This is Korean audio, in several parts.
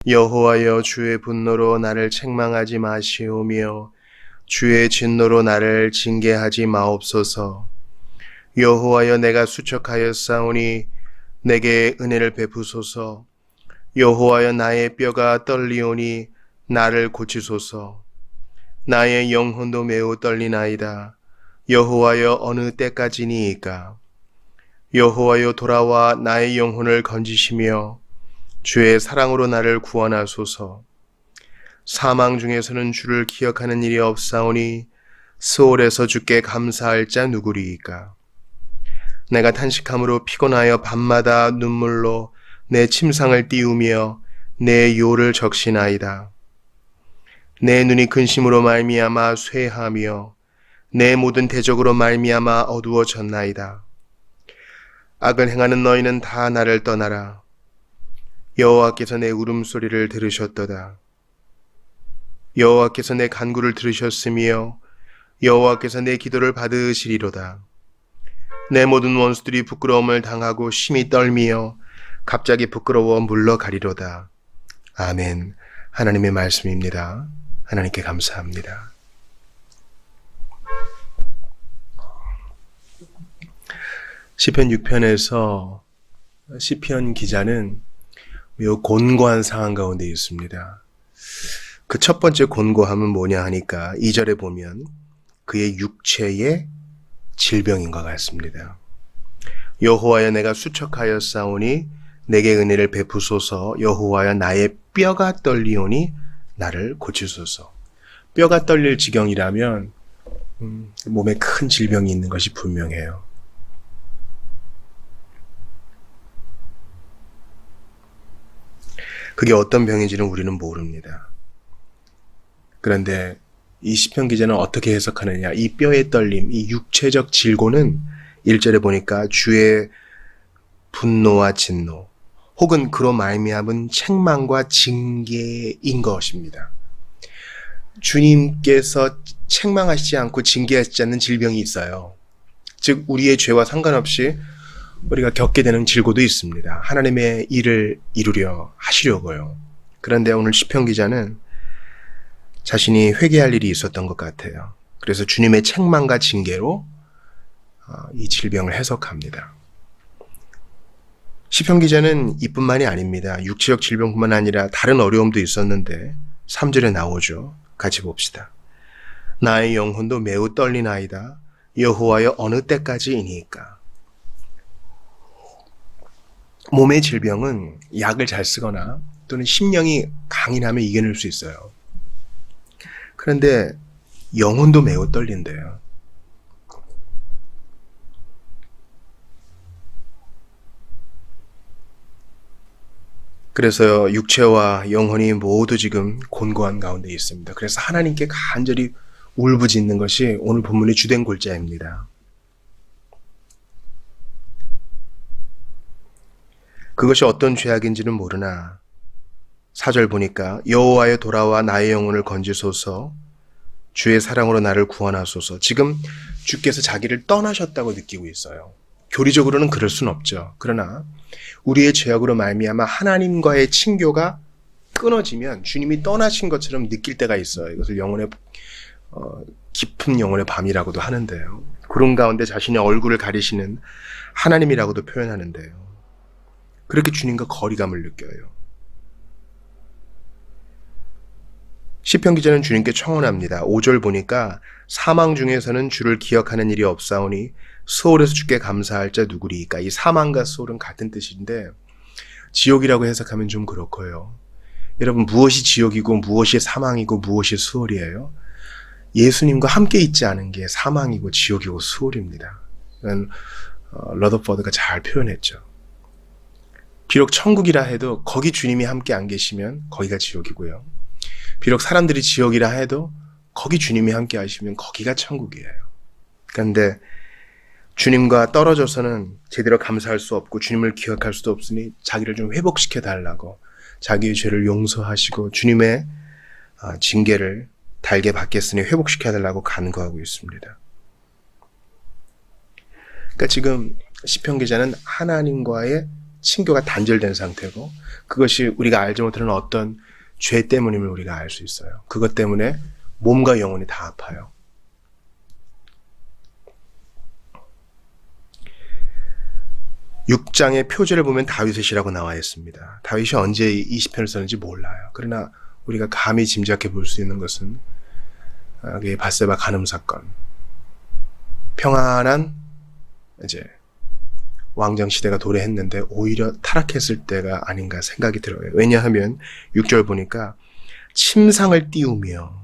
여호와여 주의 분노로 나를 책망하지 마시오며 주의 진노로 나를 징계하지 마옵소서. 여호와여 내가 수척하였사오니 내게 은혜를 베푸소서. 여호와여 나의 뼈가 떨리오니 나를 고치소서. 나의 영혼도 매우 떨리나이다. 여호와여 어느 때까지니이까? 여호와여 돌아와 나의 영혼을 건지시며 주의 사랑으로 나를 구원하소서. 사망 중에서는 주를 기억하는 일이 없사오니 스올에서 주께 감사할 자 누구리이까? 내가 탄식함으로 피곤하여 밤마다 눈물로 내 침상을 띄우며 내 요를 적시나이다. 내 눈이 근심으로 말미암아 쇠하며 내 모든 대적으로 말미암아 어두워졌나이다. 악을 행하는 너희는 다 나를 떠나라. 여호와께서 내 울음소리를 들으셨도다. 여호와께서 내 간구를 들으셨으며 여호와께서 내 기도를 받으시리로다. 내 모든 원수들이 부끄러움을 당하고 심히 떨미어 갑자기 부끄러워 물러가리로다. 아멘. 하나님의 말씀입니다. 하나님께 감사합니다. 시편 6편에서 시편 기자는 매우 곤고한 상황 가운데 있습니다. 그 첫 번째 곤고함은 뭐냐 하니까 2절에 보면 그의 육체의 질병인 것 같습니다. 여호와여 내가 수척하였사오니 내게 은혜를 베푸소서. 여호와여 나의 뼈가 떨리오니 나를 고치소서. 뼈가 떨릴 지경이라면 몸에 큰 질병이 있는 것이 분명해요. 그게 어떤 병인지는 우리는 모릅니다. 그런데 이 시편 기자는 어떻게 해석하느냐? 이 뼈의 떨림, 이 육체적 질고는 1절에 보니까 주의 분노와 진노, 혹은 그로 말미암은 책망과 징계인 것입니다. 주님께서 책망하시지 않고 징계하시지 않는 질병이 있어요. 즉 우리의 죄와 상관없이 우리가 겪게 되는 질고도 있습니다. 하나님의 일을 이루려 하시려고요. 그런데 오늘 시편 기자는 자신이 회개할 일이 있었던 것 같아요. 그래서 주님의 책망과 징계로 이 질병을 해석합니다. 시편 기자는 이뿐만이 아닙니다. 육체적 질병뿐만 아니라 다른 어려움도 있었는데 3절에 나오죠. 같이 봅시다. 나의 영혼도 매우 떨리나이다. 여호와여 어느 때까지이니까? 몸의 질병은 약을 잘 쓰거나 또는 심령이 강인하면 이겨낼 수 있어요. 그런데 영혼도 매우 떨린대요. 그래서 육체와 영혼이 모두 지금 곤고한 가운데 있습니다. 그래서 하나님께 간절히 울부짖는 것이 오늘 본문의 주된 골자입니다. 그것이 어떤 죄악인지는 모르나 4절 보니까 여호와여 돌아와 나의 영혼을 건지소서. 주의 사랑으로 나를 구원하소서. 지금 주께서 자기를 떠나셨다고 느끼고 있어요. 교리적으로는 그럴 순 없죠. 그러나 우리의 죄악으로 말미암아 하나님과의 친교가 끊어지면 주님이 떠나신 것처럼 느낄 때가 있어요. 이것을 영혼의 깊은 영혼의 밤이라고도 하는데요. 구름 가운데 자신의 얼굴을 가리시는 하나님이라고도 표현하는데요. 그렇게 주님과 거리감을 느껴요. 시편 기자는 주님께 청원합니다. 5절 보니까 사망 중에서는 주를 기억하는 일이 없사오니 스올에서 주께 감사할 자 누구리이까? 이 사망과 스올은 같은 뜻인데 지옥이라고 해석하면 좀 그렇고요. 여러분 무엇이 지옥이고 무엇이 사망이고 무엇이 스올이에요? 예수님과 함께 있지 않은 게 사망이고 지옥이고 스올입니다. 이건 러더퍼드가 잘 표현했죠. 비록 천국이라 해도 거기 주님이 함께 안 계시면 거기가 지옥이고요. 비록 사람들이 지옥이라 해도 거기 주님이 함께 하시면 거기가 천국이에요. 그런데 주님과 떨어져서는 제대로 감사할 수 없고 주님을 기억할 수도 없으니 자기를 좀 회복시켜 달라고 자기의 죄를 용서하시고 주님의 징계를 달게 받겠으니 회복시켜 달라고 간구하고 있습니다. 그러니까 지금 시편 기자는 하나님과의 친교가 단절된 상태고 그것이 우리가 알지 못하는 어떤 죄 때문임을 우리가 알 수 있어요. 그것 때문에 몸과 영혼이 다 아파요. 육장의 표제를 보면 다윗이라고 나와 있습니다. 다윗이 언제 이 시편을 썼는지 몰라요. 그러나 우리가 감히 짐작해 볼 수 있는 것은 그의 밧세바 간음 사건, 평안한 이제 왕정 시대가 도래했는데 오히려 타락했을 때가 아닌가 생각이 들어요. 왜냐하면 6절 보니까 침상을 띄우며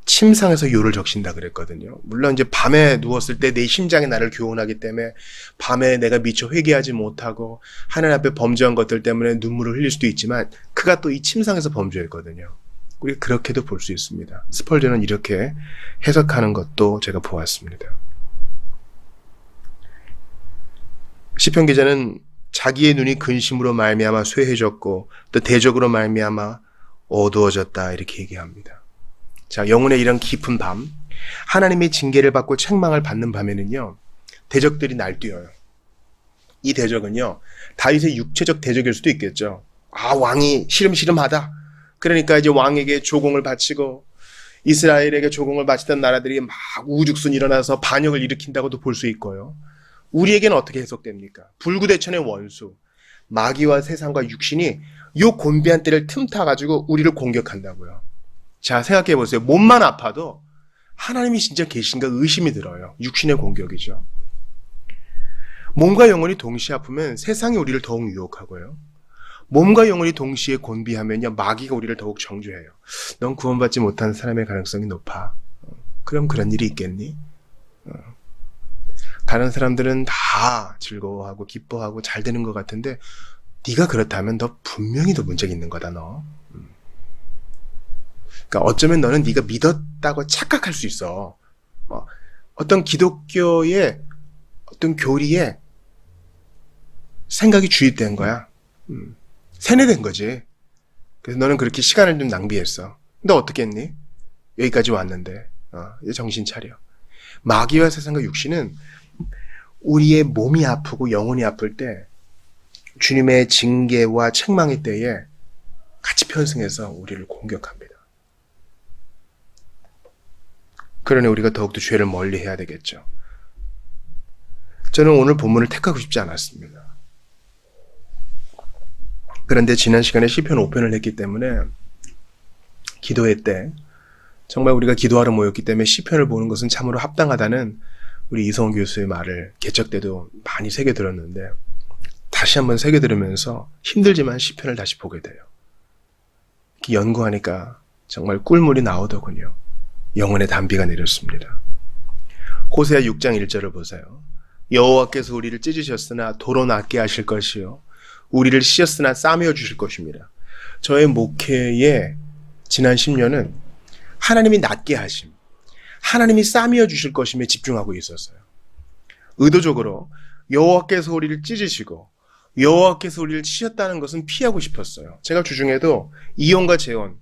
침상에서 요를 적신다 그랬거든요. 물론 이제 밤에 누웠을 때 내 심장이 나를 교훈하기 때문에 밤에 내가 미처 회개하지 못하고 하나님 앞에 범죄한 것들 때문에 눈물을 흘릴 수도 있지만 그가 또 이 침상에서 범죄했거든요. 우리가 그렇게도 볼 수 있습니다. 스펄전은 이렇게 해석하는 것도 제가 보았습니다. 시편 기자는 자기의 눈이 근심으로 말미암아 쇠해졌고 또 대적으로 말미암아 어두워졌다 이렇게 얘기합니다. 자, 영혼의 이런 깊은 밤, 하나님의 징계를 받고 책망을 받는 밤에는요, 대적들이 날뛰어요. 이 대적은요, 다윗의 육체적 대적일 수도 있겠죠. 아, 왕이 시름시름하다. 그러니까 이제 왕에게 조공을 바치고 이스라엘에게 조공을 바치던 나라들이 막 우후죽순 일어나서 반역을 일으킨다고도 볼 수 있고요. 우리에게는 어떻게 해석됩니까? 불구대천의 원수, 마귀와 세상과 육신이 요 곤비한 때를 틈타가지고 우리를 공격한다고요. 자, 생각해 보세요. 몸만 아파도 하나님이 진짜 계신가 의심이 들어요. 육신의 공격이죠. 몸과 영혼이 동시에 아프면 세상이 우리를 더욱 유혹하고요. 몸과 영혼이 동시에 곤비하면요, 마귀가 우리를 더욱 정죄해요. 넌 구원받지 못한 사람의 가능성이 높아. 그럼 그런 일이 있겠니? 다른 사람들은 다 즐거워하고 기뻐하고 잘 되는 것 같은데 네가 그렇다면 너 분명히 더 문제가 있는 거다, 너. 그러니까 어쩌면 너는 네가 믿었다고 착각할 수 있어. 어떤 기독교의 어떤 교리에 생각이 주입된 거야. 세뇌된 거지. 그래서 너는 그렇게 시간을 좀 낭비했어. 너 어떻게 했니? 여기까지 왔는데 이제 정신 차려. 마귀와 세상과 육신은 우리의 몸이 아프고 영혼이 아플 때 주님의 징계와 책망의 때에 같이 편승해서 우리를 공격합니다. 그러니 우리가 더욱더 죄를 멀리해야 되겠죠. 저는 오늘 본문을 택하고 싶지 않았습니다. 그런데 지난 시간에 시편 5편을 했기 때문에 기도회 때 정말 우리가 기도하러 모였기 때문에 시편을 보는 것은 참으로 합당하다는 우리 이성훈 교수의 말을 개척 때도 많이 새겨 들었는데 다시 한번 새겨 들으면서 힘들지만 시편을 다시 보게 돼요. 이렇게 연구하니까 정말 꿀물이 나오더군요. 영혼의 단비가 내렸습니다. 호세아 6장 1절을 보세요. 여호와께서 우리를 찢으셨으나 도로 낫게 하실 것이요 우리를 씌었으나 싸매어 주실 것입니다. 저의 목회의 지난 10년은 하나님이 낫게 하심, 하나님이 싸매어 주실 것임에 집중하고 있었어요. 의도적으로 여호와께서 우리를 찢으시고 여호와께서 우리를 치셨다는 것은 피하고 싶었어요. 제가 주중에도 이혼과 재혼,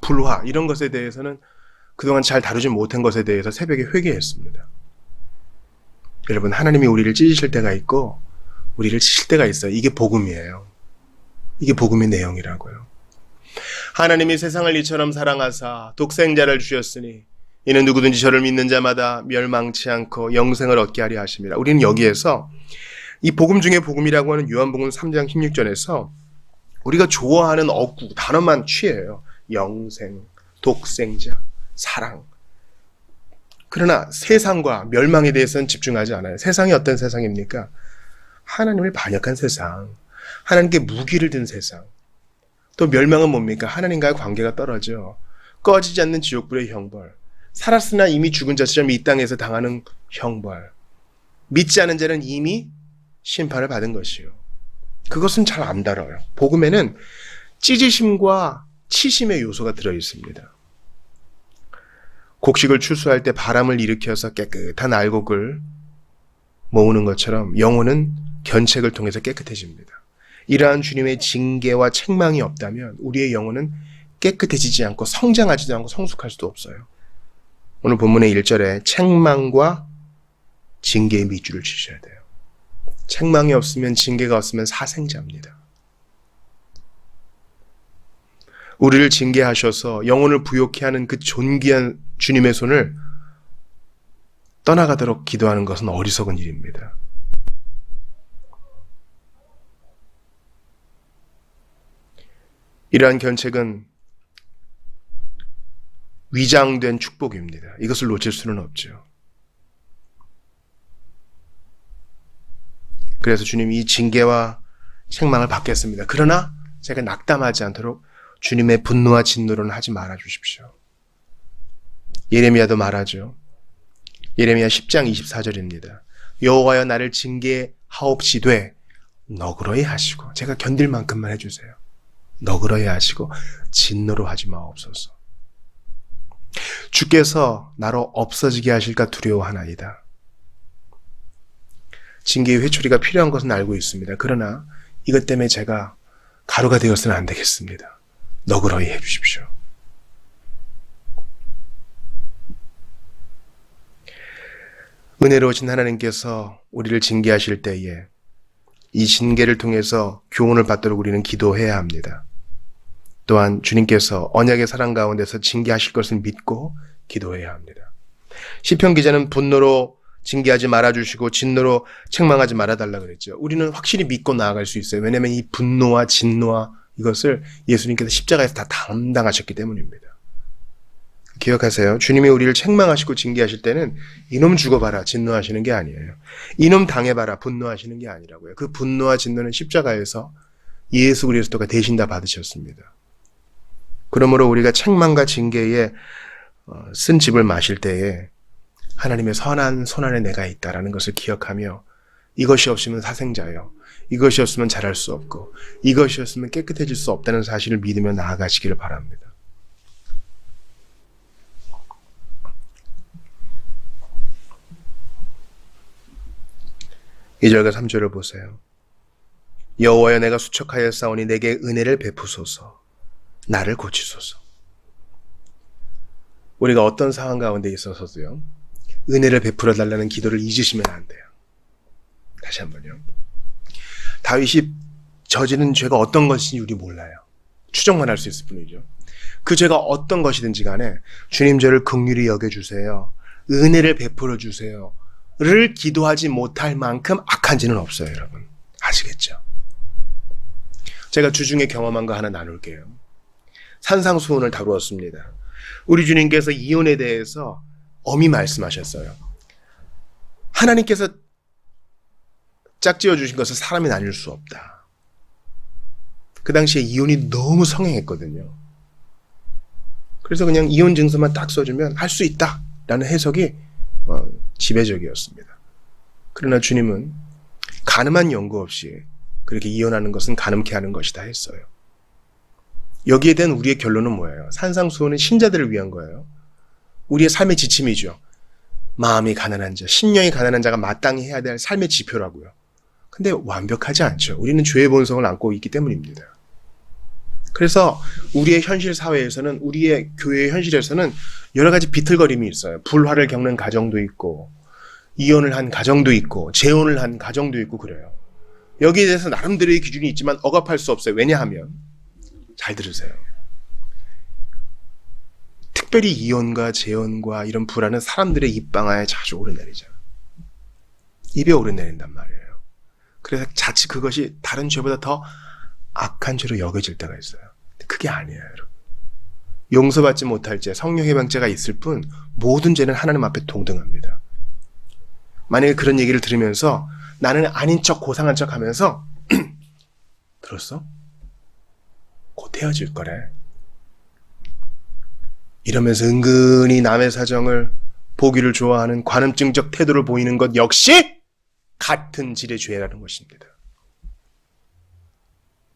불화 이런 것에 대해서는 그동안 잘 다루지 못한 것에 대해서 새벽에 회개했습니다. 여러분, 하나님이 우리를 찢으실 때가 있고 우리를 치실 때가 있어요. 이게 복음이에요. 이게 복음의 내용이라고요. 하나님이 세상을 이처럼 사랑하사 독생자를 주셨으니 이는 누구든지 저를 믿는 자마다 멸망치 않고 영생을 얻게 하려 하심이라. 우리는 여기에서 이 복음 중에 복음이라고 하는 요한복음 3장 16절에서 우리가 좋아하는 어구 단어만 취해요. 영생, 독생자, 사랑. 그러나 세상과 멸망에 대해서는 집중하지 않아요. 세상이 어떤 세상입니까? 하나님을 반역한 세상, 하나님께 무기를 든 세상. 또 멸망은 뭡니까? 하나님과의 관계가 떨어져 꺼지지 않는 지옥불의 형벌, 살았으나 이미 죽은 자처럼 이 땅에서 당하는 형벌, 믿지 않은 자는 이미 심판을 받은 것이요. 그것은 잘 안 다뤄요. 복음에는 찢으심과 치심의 요소가 들어있습니다. 곡식을 추수할 때 바람을 일으켜서 깨끗한 알곡을 모으는 것처럼 영혼은 견책을 통해서 깨끗해집니다. 이러한 주님의 징계와 책망이 없다면 우리의 영혼은 깨끗해지지 않고 성장하지도 않고 성숙할 수도 없어요. 오늘 본문의 1절에 책망과 징계의 밑줄을 치셔야 돼요. 책망이 없으면, 징계가 없으면 사생자입니다. 우리를 징계하셔서 영혼을 부욕케 하는 그 존귀한 주님의 손을 떠나가도록 기도하는 것은 어리석은 일입니다. 이러한 견책은 위장된 축복입니다. 이것을 놓칠 수는 없죠. 그래서 주님이 이 징계와 책망을 받겠습니다. 그러나 제가 낙담하지 않도록 주님의 분노와 진노로는 하지 말아 주십시오. 예레미야도 말하죠. 예레미야 10장 24절입니다. 여호와여 나를 징계하옵시되 너그러이 하시고, 제가 견딜 만큼만 해주세요. 너그러이 하시고 진노로 하지 마옵소서. 주께서 나로 없어지게 하실까 두려워하나이다. 징계의 회초리가 필요한 것은 알고 있습니다. 그러나 이것 때문에 제가 가루가 되어서는 안 되겠습니다. 너그러이 해주십시오. 은혜로우신 하나님께서 우리를 징계하실 때에 이 징계를 통해서 교훈을 받도록 우리는 기도해야 합니다. 또한 주님께서 언약의 사랑 가운데서 징계하실 것을 믿고 기도해야 합니다. 시편 기자는 분노로 징계하지 말아주시고 진노로 책망하지 말아달라 그랬죠. 우리는 확실히 믿고 나아갈 수 있어요. 왜냐하면 이 분노와 진노와 이것을 예수님께서 십자가에서 다 담당하셨기 때문입니다. 기억하세요. 주님이 우리를 책망하시고 징계하실 때는 이놈 죽어봐라 진노하시는 게 아니에요. 이놈 당해봐라 분노하시는 게 아니라고요. 그 분노와 진노는 십자가에서 예수 그리스도가 대신 다 받으셨습니다. 그러므로 우리가 책망과 징계에 쓴 즙을 마실 때에 하나님의 선한 손 안에 내가 있다라는 것을 기억하며, 이것이 없으면 사생자요, 이것이 없으면 잘할 수 없고, 이것이 없으면 깨끗해질 수 없다는 사실을 믿으며 나아가시기를 바랍니다. 이 2절과 3절을 보세요. 여호와여 내가 수척하였사오니 내게 은혜를 베푸소서, 나를 고치소서. 우리가 어떤 상황 가운데 있어서도요, 은혜를 베풀어 달라는 기도를 잊으시면 안 돼요. 다시 한번요. 다윗이 저지른 죄가 어떤 것인지 우리 몰라요. 추정만 할 수 있을 뿐이죠. 그 죄가 어떤 것이든지 간에 주님 저를 긍휼히 여겨주세요, 은혜를 베풀어 주세요 를 기도하지 못할 만큼 악한 죄는 없어요. 여러분 아시겠죠? 제가 주중에 경험한 거 하나 나눌게요. 산상수훈을 다루었습니다. 우리 주님께서 이혼에 대해서 엄히 말씀하셨어요. 하나님께서 짝지어 주신 것을 사람이 나눌 수 없다. 그 당시에 이혼이 너무 성행했거든요. 그래서 그냥 이혼 증서만 딱 써주면 할 수 있다라는 해석이 지배적이었습니다. 그러나 주님은 가늠한 연고 없이 그렇게 이혼하는 것은 가늠케 하는 것이다 했어요. 여기에 대한 우리의 결론은 뭐예요? 산상수훈은 신자들을 위한 거예요. 우리의 삶의 지침이죠. 마음이 가난한 자, 심령이 가난한 자가 마땅히 해야 될 삶의 지표라고요. 근데 완벽하지 않죠. 우리는 죄의 본성을 안고 있기 때문입니다. 그래서 우리의 현실 사회에서는, 우리의 교회의 현실에서는 여러 가지 비틀거림이 있어요. 불화를 겪는 가정도 있고, 이혼을 한 가정도 있고, 재혼을 한 가정도 있고 그래요. 여기에 대해서 나름대로의 기준이 있지만 억압할 수 없어요. 왜냐하면, 잘 들으세요, 특별히 이혼과 재혼과 이런 불화는 사람들의 입방아에 자주 오르내리죠. 입에 오르내린단 말이에요. 그래서 자칫 그것이 다른 죄보다 더 악한 죄로 여겨질 때가 있어요. 그게 아니에요, 여러분. 용서받지 못할 죄, 성령해방죄가 있을 뿐 모든 죄는 하나님 앞에 동등합니다. 만약에 그런 얘기를 들으면서 나는 아닌 척 고상한 척 하면서 들었어? 곧 헤어질 거래, 이러면서 은근히 남의 사정을 보기를 좋아하는 관음증적 태도를 보이는 것 역시 같은 질의 죄라는 것입니다.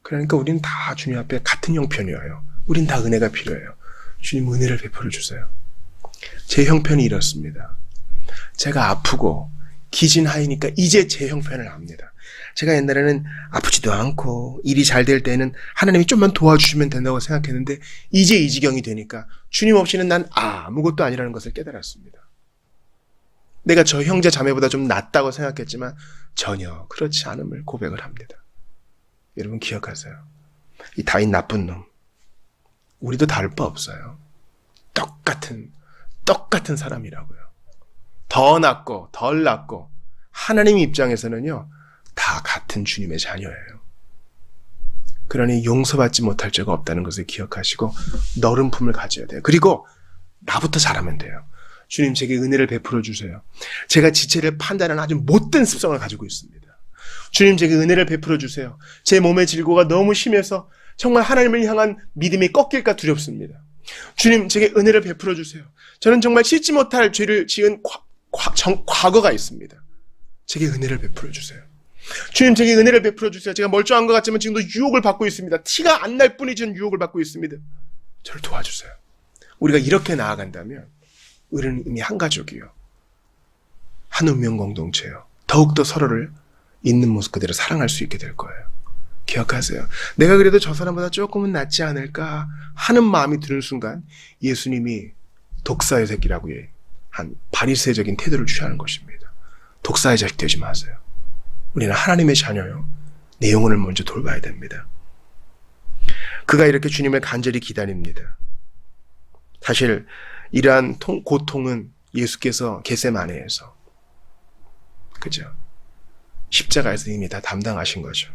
그러니까 우리는 다 주님 앞에 같은 형편이에요. 우린 다 은혜가 필요해요. 주님 은혜를 베풀어 주세요. 제 형편이 이렇습니다. 제가 아프고 기진하이니까 이제 제 형편을 압니다. 제가 옛날에는 아프지도 않고 일이 잘 될 때는 하나님이 좀만 도와주시면 된다고 생각했는데 이제 이 지경이 되니까 주님 없이는 난 아무것도 아니라는 것을 깨달았습니다. 내가 저 형제 자매보다 좀 낫다고 생각했지만 전혀 그렇지 않음을 고백을 합니다. 여러분 기억하세요. 이 다윗 나쁜 놈, 우리도 다를 바 없어요. 똑같은 사람이라고요. 더 낫고 덜 낫고 하나님 입장에서는요 다 같은 주님의 자녀예요. 그러니 용서받지 못할 죄가 없다는 것을 기억하시고 너른 품을 가져야 돼요. 그리고 나부터 잘하면 돼요. 주님 제게 은혜를 베풀어 주세요. 제가 지체를 판단하는 아주 못된 습성을 가지고 있습니다. 주님 제게 은혜를 베풀어 주세요. 제 몸의 질고가 너무 심해서 정말 하나님을 향한 믿음이 꺾일까 두렵습니다. 주님 제게 은혜를 베풀어 주세요. 저는 정말 씻지 못할 죄를 지은 과거가 있습니다. 제게 은혜를 베풀어 주세요. 주님 제게 은혜를 베풀어 주세요. 제가 멀쩡한 것 같지만 지금도 유혹을 받고 있습니다. 티가 안 날 뿐이지 유혹을 받고 있습니다. 저를 도와주세요. 우리가 이렇게 나아간다면 우리는 이미 한 가족이요. 한 운명 공동체요. 더욱더 서로를 있는 모습 그대로 사랑할 수 있게 될 거예요. 기억하세요. 내가 그래도 저 사람보다 조금은 낫지 않을까 하는 마음이 드는 순간 예수님이 독사의 새끼라고 한 바리새적인 태도를 취하는 것입니다. 독사의 자식 되지 마세요. 우리는 하나님의 자녀요. 내 영혼을 먼저 돌봐야 됩니다. 그가 이렇게 주님을 간절히 기다립니다. 사실 이러한 고통은 예수께서 겟세마네에서 그죠? 십자가에서 이미 다 담당하신 거죠.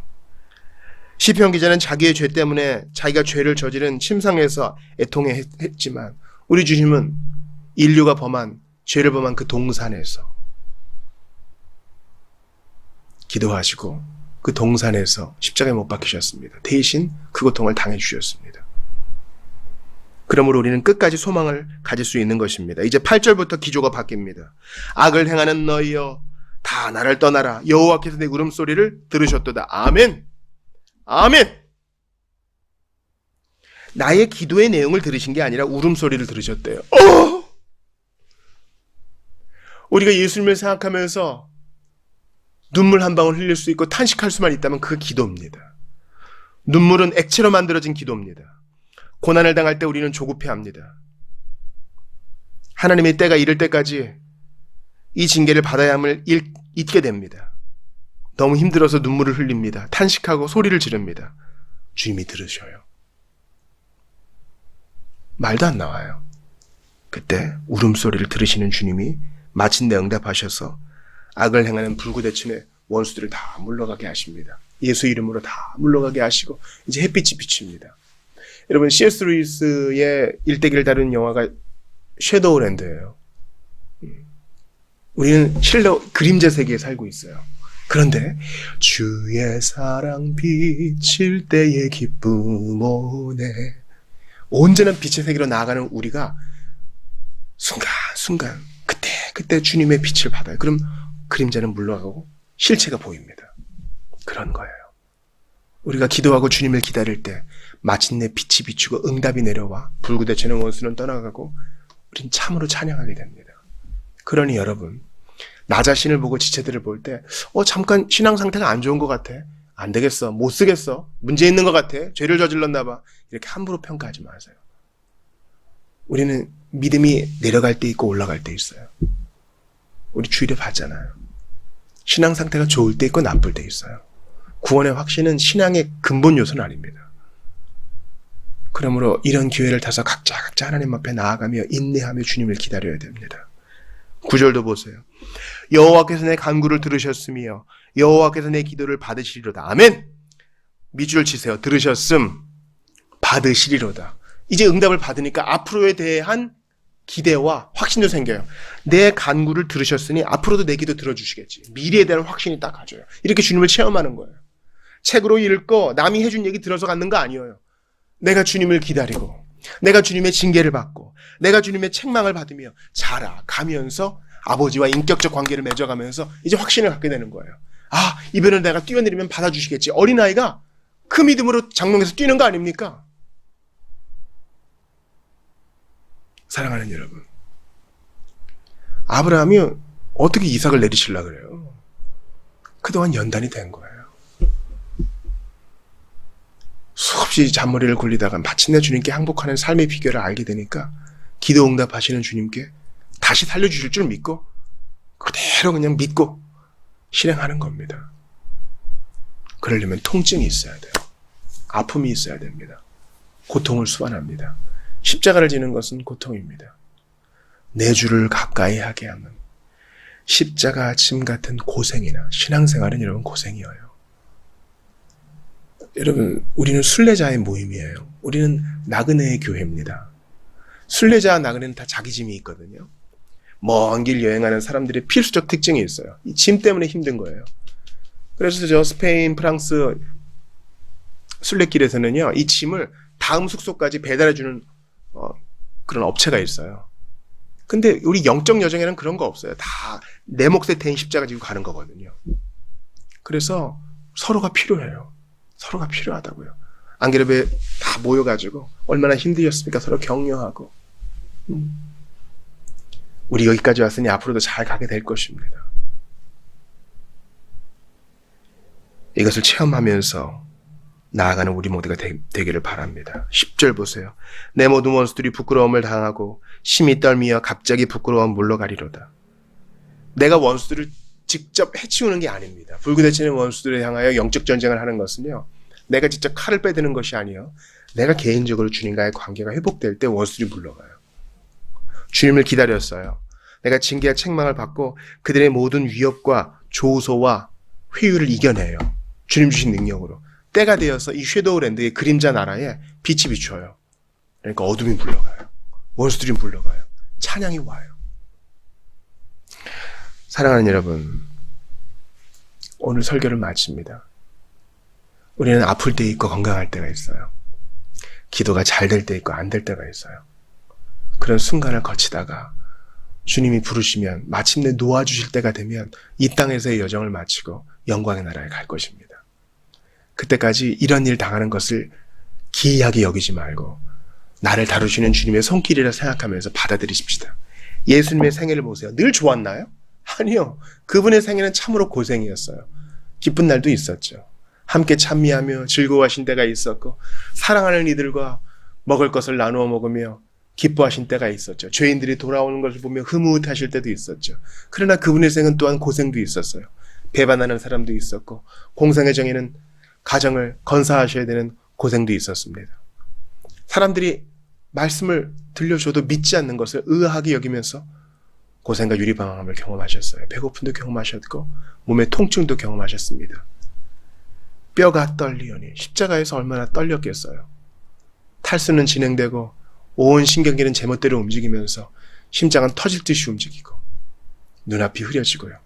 시편 기자는 자기의 죄 때문에 자기가 죄를 저지른 침상에서 애통했지만 우리 주님은 인류가 죄를 범한 그 동산에서 기도하시고 그 동산에서 십자가에 못 박히셨습니다. 대신 그 고통을 당해주셨습니다. 그러므로 우리는 끝까지 소망을 가질 수 있는 것입니다. 이제 8절부터 기조가 바뀝니다. 악을 행하는 너희여 다 나를 떠나라. 여호와께서 내 울음소리를 들으셨도다. 아멘. 아멘. 나의 기도의 내용을 들으신 게 아니라 울음소리를 들으셨대요. 우리가 예수님을 생각하면서 눈물 한 방울 흘릴 수 있고 탄식할 수만 있다면 그게 기도입니다. 눈물은 액체로 만들어진 기도입니다. 고난을 당할 때 우리는 조급해합니다. 하나님의 때가 이를 때까지 이 징계를 받아야 함을 잊게 됩니다. 너무 힘들어서 눈물을 흘립니다. 탄식하고 소리를 지릅니다. 주님이 들으셔요. 말도 안 나와요. 그때 울음소리를 들으시는 주님이 마침내 응답하셔서 악을 행하는 불구대천의 원수들을 다 물러가게 하십니다. 예수 이름으로 다 물러가게 하시고 이제 햇빛이 비칩니다. 여러분 C.S. 루이스의 일대기를 다룬 영화가 섀도우랜드예요. 우리는 그림자 세계에 살고 있어요. 그런데 주의 사랑 비칠 때의 기쁨 오네. 온전한 빛의 세계로 나아가는 우리가 순간순간 그때 주님의 빛을 받아요. 그럼 그림자는 물러가고 실체가 보입니다. 그런 거예요. 우리가 기도하고 주님을 기다릴 때 마침내 빛이 비추고 응답이 내려와 불구대천의 원수는 떠나가고 우린 참으로 찬양하게 됩니다. 그러니 여러분 나 자신을 보고 지체들을 볼 때 잠깐 신앙 상태가 안 좋은 것 같아. 안 되겠어. 못 쓰겠어. 문제 있는 것 같아. 죄를 저질렀나 봐. 이렇게 함부로 평가하지 마세요. 우리는 믿음이 내려갈 때 있고 올라갈 때 있어요. 우리 주일에 봤잖아요. 신앙 상태가 좋을 때 있고 나쁠 때 있어요. 구원의 확신은 신앙의 근본 요소는 아닙니다. 그러므로 이런 기회를 타서 각자 하나님 앞에 나아가며 인내하며 주님을 기다려야 됩니다. 9절도 보세요. 여호와께서 내 간구를 들으셨으며 여호와께서 내 기도를 받으시리로다. 아멘. 밑줄을 치세요. 들으셨음 받으시리로다. 이제 응답을 받으니까 앞으로에 대한 기대와 확신도 생겨요. 내 간구를 들으셨으니 앞으로도 내 기도 들어주시겠지. 미래에 대한 확신이 딱 가져요. 이렇게 주님을 체험하는 거예요. 책으로 읽고 남이 해준 얘기 들어서 갖는 거 아니에요. 내가 주님을 기다리고 내가 주님의 징계를 받고 내가 주님의 책망을 받으며 자라가면서 아버지와 인격적 관계를 맺어가면서 이제 확신을 갖게 되는 거예요. 이번에는 내가 뛰어내리면 받아주시겠지. 어린아이가 그 믿음으로 장롱에서 뛰는 거 아닙니까? 사랑하는 여러분, 아브라함이 어떻게 이삭을 내리시려고 그래요? 그동안 연단이 된 거예요. 수없이 잔머리를 굴리다가 마침내 주님께 항복하는 삶의 비결을 알게 되니까 기도 응답하시는 주님께 다시 살려주실 줄 믿고 그대로 그냥 믿고 실행하는 겁니다. 그러려면 통증이 있어야 돼요. 아픔이 있어야 됩니다. 고통을 수반합니다. 십자가를 지는 것은 고통입니다. 내 주를 가까이 하게 하는 십자가 짐 같은 고생이나 신앙생활은 여러분 고생이에요. 여러분, 우리는 순례자의 모임이에요. 우리는 나그네의 교회입니다. 순례자와 나그네는 다 자기 짐이 있거든요. 먼 길 여행하는 사람들의 필수적 특징이 있어요. 이 짐 때문에 힘든 거예요. 그래서 저 스페인, 프랑스 순례길에서는요, 이 짐을 다음 숙소까지 배달해주는 그런 업체가 있어요. 근데 우리 영적 여정에는 그런 거 없어요. 다 내 몫에 태인 십자가 지고 가는 거거든요. 그래서 서로가 필요해요. 서로가 필요하다고요. 안 그래도 다 모여가지고 얼마나 힘드셨습니까? 서로 격려하고. 우리 여기까지 왔으니 앞으로도 잘 가게 될 것입니다. 이것을 체험하면서 나아가는 우리 모두가 되기를 바랍니다. 10절 보세요. 내 모든 원수들이 부끄러움을 당하고 심히 떨미어 갑자기 부끄러움 물러가리로다. 내가 원수들을 직접 해치우는 게 아닙니다. 불구대치는 원수들을 향하여 영적 전쟁을 하는 것은요, 내가 직접 칼을 빼드는 것이 아니요, 내가 개인적으로 주님과의 관계가 회복될 때 원수들이 물러가요. 주님을 기다렸어요. 내가 징계와 책망을 받고 그들의 모든 위협과 조소와 회유를 이겨내요. 주님 주신 능력으로. 때가 되어서 이 섀도우랜드의 그림자 나라에 빛이 비춰요. 그러니까 어둠이 물러가요. 원수들이 물러가요. 찬양이 와요. 사랑하는 여러분, 오늘 설교를 마칩니다. 우리는 아플 때 있고 건강할 때가 있어요. 기도가 잘 될 때 있고 안 될 때가 있어요. 그런 순간을 거치다가 주님이 부르시면 마침내 놓아주실 때가 되면 이 땅에서의 여정을 마치고 영광의 나라에 갈 것입니다. 그때까지 이런 일 당하는 것을 기이하게 여기지 말고 나를 다루시는 주님의 손길이라 생각하면서 받아들이십시다. 예수님의 생애를 보세요. 늘 좋았나요? 아니요. 그분의 생애는 참으로 고생이었어요. 기쁜 날도 있었죠. 함께 찬미하며 즐거워하신 때가 있었고 사랑하는 이들과 먹을 것을 나누어 먹으며 기뻐하신 때가 있었죠. 죄인들이 돌아오는 것을 보며 흐뭇하실 때도 있었죠. 그러나 그분의 생은 또한 고생도 있었어요. 배반하는 사람도 있었고 공생의 정에는 가정을 건사하셔야 되는 고생도 있었습니다. 사람들이 말씀을 들려줘도 믿지 않는 것을 의아하게 여기면서 고생과 유리방황함을 경험하셨어요. 배고픔도 경험하셨고 몸의 통증도 경험하셨습니다. 뼈가 떨리오니 십자가에서 얼마나 떨렸겠어요. 탈수는 진행되고 온 신경계는 제멋대로 움직이면서 심장은 터질 듯이 움직이고 눈앞이 흐려지고요.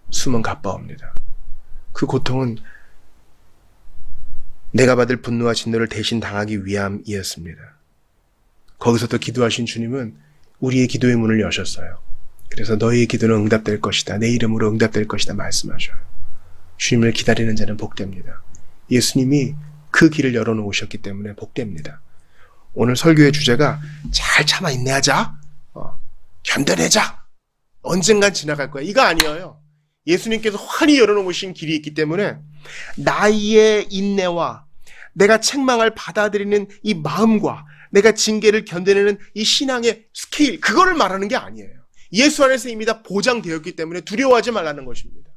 숨은 가빠옵니다. 그 고통은 내가 받을 분노와 진노를 대신 당하기 위함이었습니다. 거기서도 기도하신 주님은 우리의 기도의 문을 여셨어요. 그래서 너희의 기도는 응답될 것이다. 내 이름으로 응답될 것이다 말씀하셔요. 주님을 기다리는 자는 복됩니다. 예수님이 그 길을 열어놓으셨기 때문에 복됩니다. 오늘 설교의 주제가 잘 참아 인내하자, 견뎌내자, 언젠간 지나갈 거야. 이거 아니에요. 예수님께서 환히 열어놓으신 길이 있기 때문에 나의 인내와 내가 책망을 받아들이는 이 마음과 내가 징계를 견뎌내는 이 신앙의 스케일, 그거를 말하는 게 아니에요. 예수 안에서 이미 다 보장되었기 때문에 두려워하지 말라는 것입니다.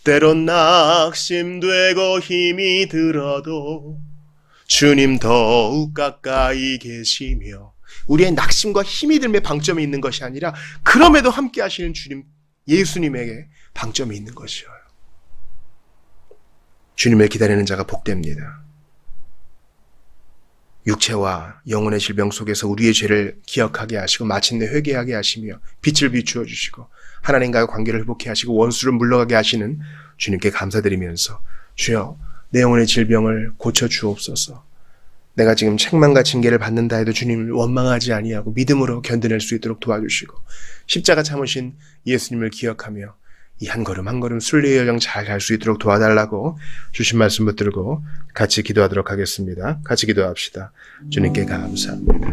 때론 낙심되고 힘이 들어도 주님 더욱 가까이 계시며, 우리의 낙심과 힘이 들매 방점이 있는 것이 아니라 그럼에도 함께 하시는 주님, 예수님에게 방점이 있는 것이에요. 주님을 기다리는 자가 복됩니다. 육체와 영혼의 질병 속에서 우리의 죄를 기억하게 하시고 마침내 회개하게 하시며 빛을 비추어 주시고 하나님과의 관계를 회복해 하시고 원수를 물러가게 하시는 주님께 감사드리면서, 주여 내 영혼의 질병을 고쳐 주옵소서. 내가 지금 책망과 징계를 받는다 해도 주님을 원망하지 아니하고 믿음으로 견뎌낼 수 있도록 도와주시고, 십자가 참으신 예수님을 기억하며 이 한 걸음 한 걸음 순례의 여정 잘 갈 수 있도록 도와달라고 주신 말씀 붙들고 같이 기도하도록 하겠습니다. 같이 기도합시다. 주님께 감사합니다.